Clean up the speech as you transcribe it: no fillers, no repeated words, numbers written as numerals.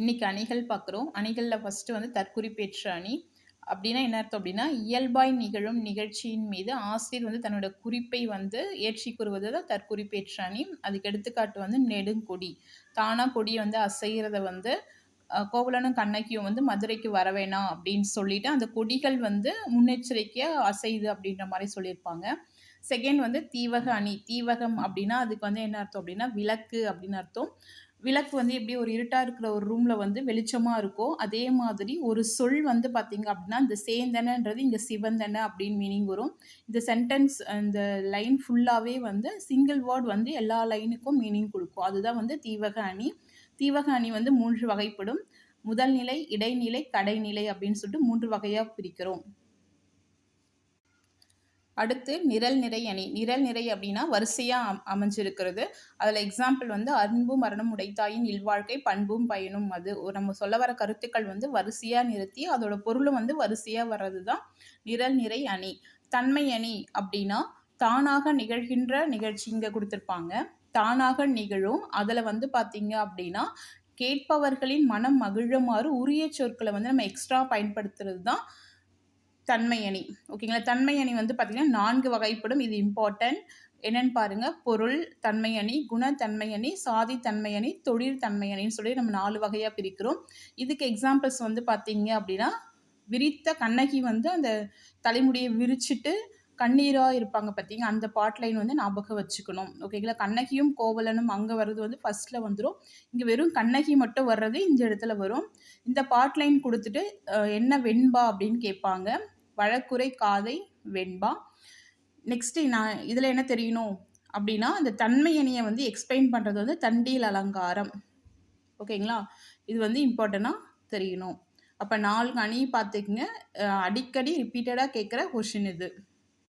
இன்னைக்கு அணிகள் பார்க்குறோம். அணிகளில் ஃபஸ்ட்டு வந்து தற்குறிப்பேற்ற அணி. அப்படின்னா என்ன அர்த்தம் அப்படின்னா, இயல்பாய் நிகழும் நிகழ்ச்சியின் மீது ஆசிரியர் வந்து தன்னோட குறிப்பை வந்து ஏற்றி கூறுவது தான் தற்குறிப்பேற்ற அணி. அதுக்கு எடுத்துக்காட்டு வந்து நெடுங்கொடி. தானா கொடியை வந்து அசைகிறத வந்து கோவலனும் கண்ணகியும் வந்து மதுரைக்கு வர வேணாம் அப்படின்னு சொல்லிட்டு அந்த கொடிகள் வந்து முன்னெச்சரிக்கையாக அசையுது அப்படின்ற மாதிரி சொல்லியிருப்பாங்க. செகண்ட் வந்து தீவக அணி. தீவகம் அப்படின்னா அதுக்கு வந்து என்ன அர்த்தம் அப்படின்னா விளக்கு அப்படின்னு அர்த்தம். விளக்கு வந்து எப்படி ஒரு இருட்டா இருக்கிற ஒரு ரூம்ல வந்து வெளிச்சமா இருக்கும். அதே மாதிரி ஒரு சொல் வந்து பார்த்தீங்க அப்படின்னா, இந்த சேந்தனன்றது இங்க சிவந்தன அப்படின்னு மீனிங் வரும். இந்த சென்டென்ஸ் இந்த லைன் ஃபுல்லாவே வந்து சிங்கிள் வேர்ட் வந்து எல்லா லைனுக்கும் மீனிங் குடுக்கும். அதுதான் வந்து தீவக அணி. தீவக அணி வந்து 3 வகைப்படும். முதல் நிலை, இடைநிலை, கடைநிலை அப்படின்னு சொல்லிட்டு 3 வகையா பிரிக்கிறோம். அடுத்து நிரல் நிறை அணி. நிரல் நிறை அப்படின்னா வரிசையா அமைஞ்சிருக்கிறது. அதில் எக்ஸாம்பிள் வந்து அன்பும் மரணம் உடைத்தாயின் இல்வாழ்க்கை பண்பும் பயனும் அது. நம்ம சொல்ல வர கருத்துக்கள் வந்து வரிசையா நிறுத்தி அதோட பொருளும் வந்து வரிசையா வர்றது தான் நிரல் நிறை அணி. தன்மை அணி அப்படின்னா தானாக நிகழ்கின்ற நிகழ்ச்சி இங்கே கொடுத்துருப்பாங்க. தானாக நிகழும். அதில் வந்து பார்த்தீங்க அப்படின்னா கேட்பவர்களின் மனம் மகிழுமாறு உரிய சொற்களை வந்து நம்ம எக்ஸ்ட்ரா பயன்படுத்துறது தான் தன்மை அணி. ஓகேங்களா? தன்மை அணி வந்து பார்த்தீங்கன்னா 4 வகைப்படும். இது இம்பார்ட்டன்ட். என்னன்னு பாருங்க. பொருள் தன்மை அணி, குணத்தன்மை அணி, சாதி தன்மை அணி, தொழில் தன்மை அணின்னு சொல்லி நம்ம 4 வகையாக பிரிக்கிறோம். இதுக்கு எக்ஸாம்பிள்ஸ் வந்து பார்த்தீங்க அப்படின்னா விரித்த கண்ணகி வந்து அந்த தலைமுடியை விரிச்சிட்டு கண்ணீராக இருப்பாங்க பார்த்தீங்க, அந்த பாட் லைன் வந்து ஞாபகம் வச்சுக்கணும். ஓகேங்களா? கண்ணகியும் கோவலனும் அங்கே வர்றது வந்து ஃபர்ஸ்ட்டில் வந்துடும். இங்கே வெறும் கண்ணகி மட்டும் வர்றது இந்த இடத்துல வரும். இந்த பாட் லைன் கொடுத்துட்டு என்ன வெண்பா அப்படின்னு கேட்பாங்க. வழக்குரை காதை வெண்பா. நெக்ஸ்ட்டு நான் இதில் என்ன தெரியணும் அப்படின்னா, அந்த தன்மை அணியை வந்து எக்ஸ்பிளைன் பண்ணுறது வந்து தண்டியல் அலங்காரம். ஓகேங்களா? இது வந்து இம்பார்ட்டண்ட்டாக தெரியணும். அப்போ 4 அணி பார்த்துக்குங்க. அடிக்கடி ரிப்பீட்டடாக கேட்குற கொஷின் இது.